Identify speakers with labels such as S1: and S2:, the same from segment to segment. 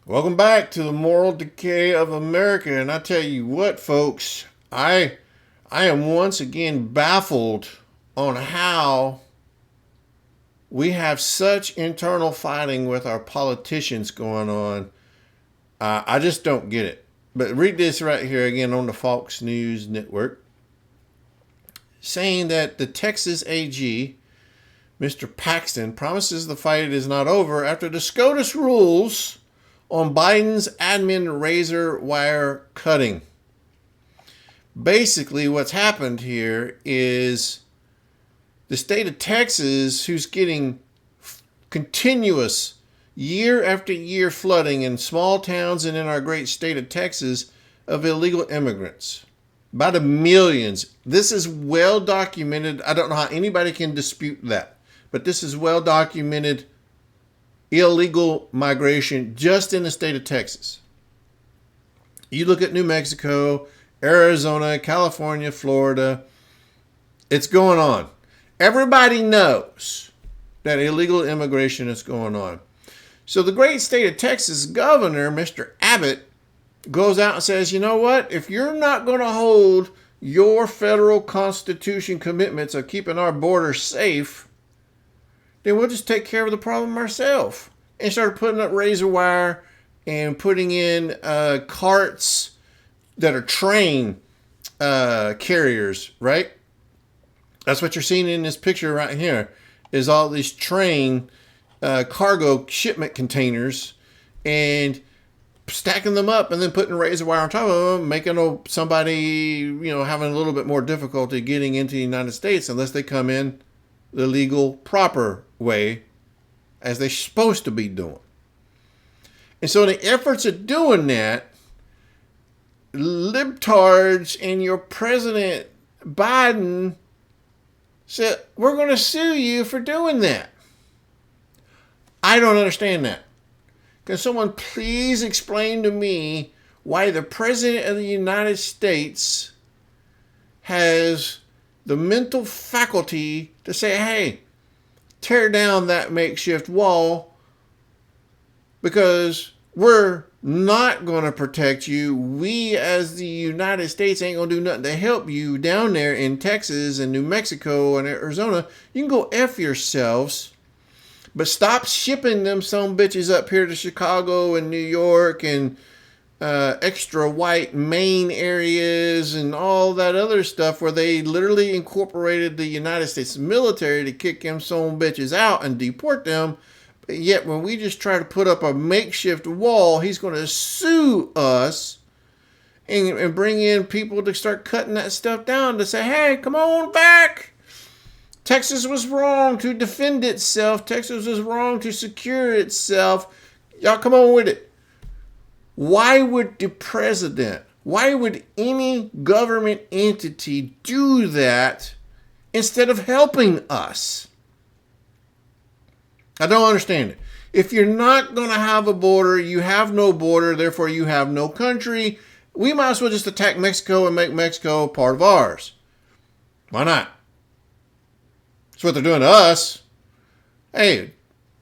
S1: Welcome back to the moral decay of America. And I tell you what, folks, I am once again baffled on how we have such internal fighting with our politicians going on. I just don't get it. But read this right here again on the Fox News Network, saying that the Texas AG, Mr. Paxton, promises the fight is not over after the SCOTUS rules on Biden's admin razor wire cutting. Basically, what's happened here is the state of Texas, who's getting continuous year after year flooding in small towns and in our great state of Texas of illegal immigrants. By the millions. This is well documented. I don't know how anybody can dispute that, but this is well documented illegal migration just in the state of Texas. You look at New Mexico, Arizona, California, Florida, it's going on. Everybody knows that illegal immigration is going on. So the great state of Texas governor, Mr. Abbott, goes out and says, you know what? If you're not going to hold your federal constitution commitments of keeping our borders safe, then we'll just take care of the problem ourselves. And start putting up razor wire and putting in carts that are train carriers, right? That's what you're seeing in this picture right here, is all these train cargo shipment containers and stacking them up and then putting razor wire on top of them, making somebody, having a little bit more difficulty getting into the United States unless they come in the legal, proper way as they're supposed to be doing. And so in the efforts of doing that, libtards and your President Biden said, we're going to sue you for doing that. I don't understand that. Can someone please explain to me why the President of the United States has the mental faculty to say, hey, tear down that makeshift wall because we're not going to protect you. We as the United States ain't going to do nothing to help you down there in Texas and New Mexico and Arizona. You can go F yourselves, but stop shipping them some bitches up here to Chicago and New York and extra white Maine areas and all that other stuff where they literally incorporated the United States military to kick them some bitches out and deport them. But yet when we just try to put up a makeshift wall, he's going to sue us and bring in people to start cutting that stuff down to say, hey, come on back. Texas was wrong to defend itself. Texas was wrong to secure itself. Y'all come on with it. Why would the president, why would any government entity do that instead of helping us? I don't understand it. If you're not going to have a border, you have no border, therefore you have no country. We might as well just attack Mexico and make Mexico part of ours. Why not? That's what they're doing to us. Hey,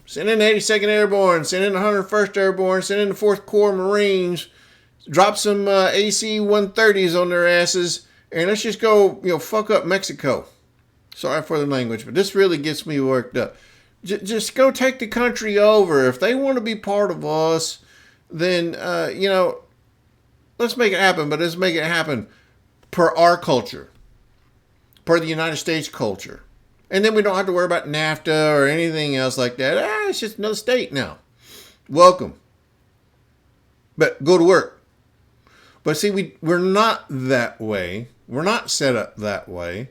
S1: send in the 82nd Airborne, send in the 101st Airborne, send in the 4th Corps Marines, drop some AC-130s on their asses, and let's just go, fuck up Mexico. Sorry for the language, but this really gets me worked up. Just go take the country over. If they want to be part of us, then, let's make it happen, but let's make it happen per our culture, per the United States culture. And then we don't have to worry about NAFTA or anything else like that. It's just another state now. Welcome. But go to work. But see, we're not that way. We're not set up that way.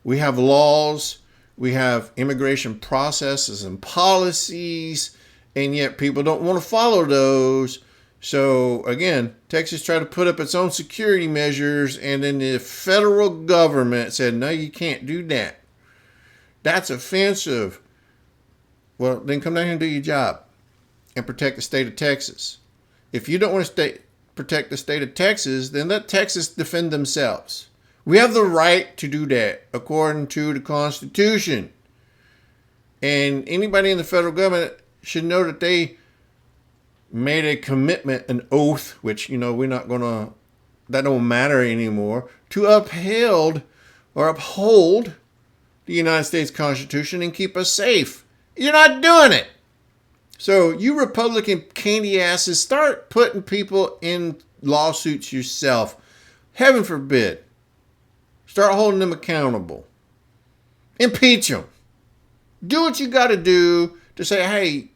S1: We have laws. We have immigration processes and policies. And yet people don't want to follow those. So again, Texas tried to put up its own security measures. And then the federal government said, no, you can't do that. That's offensive. Well, then come down here and do your job and protect the state of Texas. If you don't want to protect the state of Texas, then let Texas defend themselves. We have the right to do that according to the Constitution. And anybody in the federal government should know that they made a commitment, an oath, which, we're not going to, that don't matter anymore, to uphold the United States Constitution and keep us safe. You're not doing it. So you Republican candy asses, start putting people in lawsuits yourself. Heaven forbid. Start holding them accountable. Impeach them. Do what you got to do to say, hey,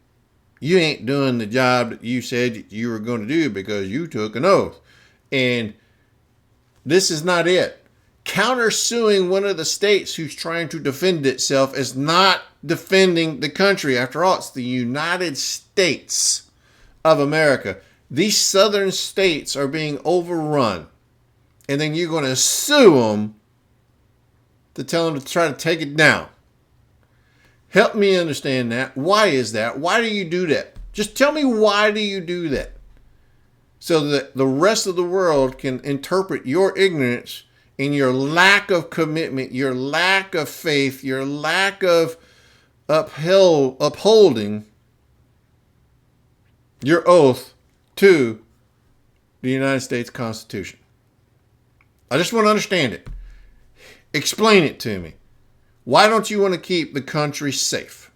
S1: you ain't doing the job that you said that you were going to do because you took an oath. And this is not it. Countersuing one of the states who's trying to defend itself is not defending the country. After all, it's the United States of America. These southern states are being overrun. And then you're going to sue them to tell them to try to take it down. Help me understand that. Why is that? Why do you do that? Just tell me, why do you do that? So that the rest of the world can interpret your ignorance and your lack of commitment, your lack of faith, your lack of upholding your oath to the United States Constitution. I just want to understand it. Explain it to me. Why don't you want to keep the country safe?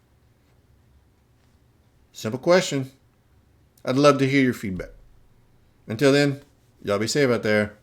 S1: Simple question. I'd love to hear your feedback. Until then, y'all be safe out there.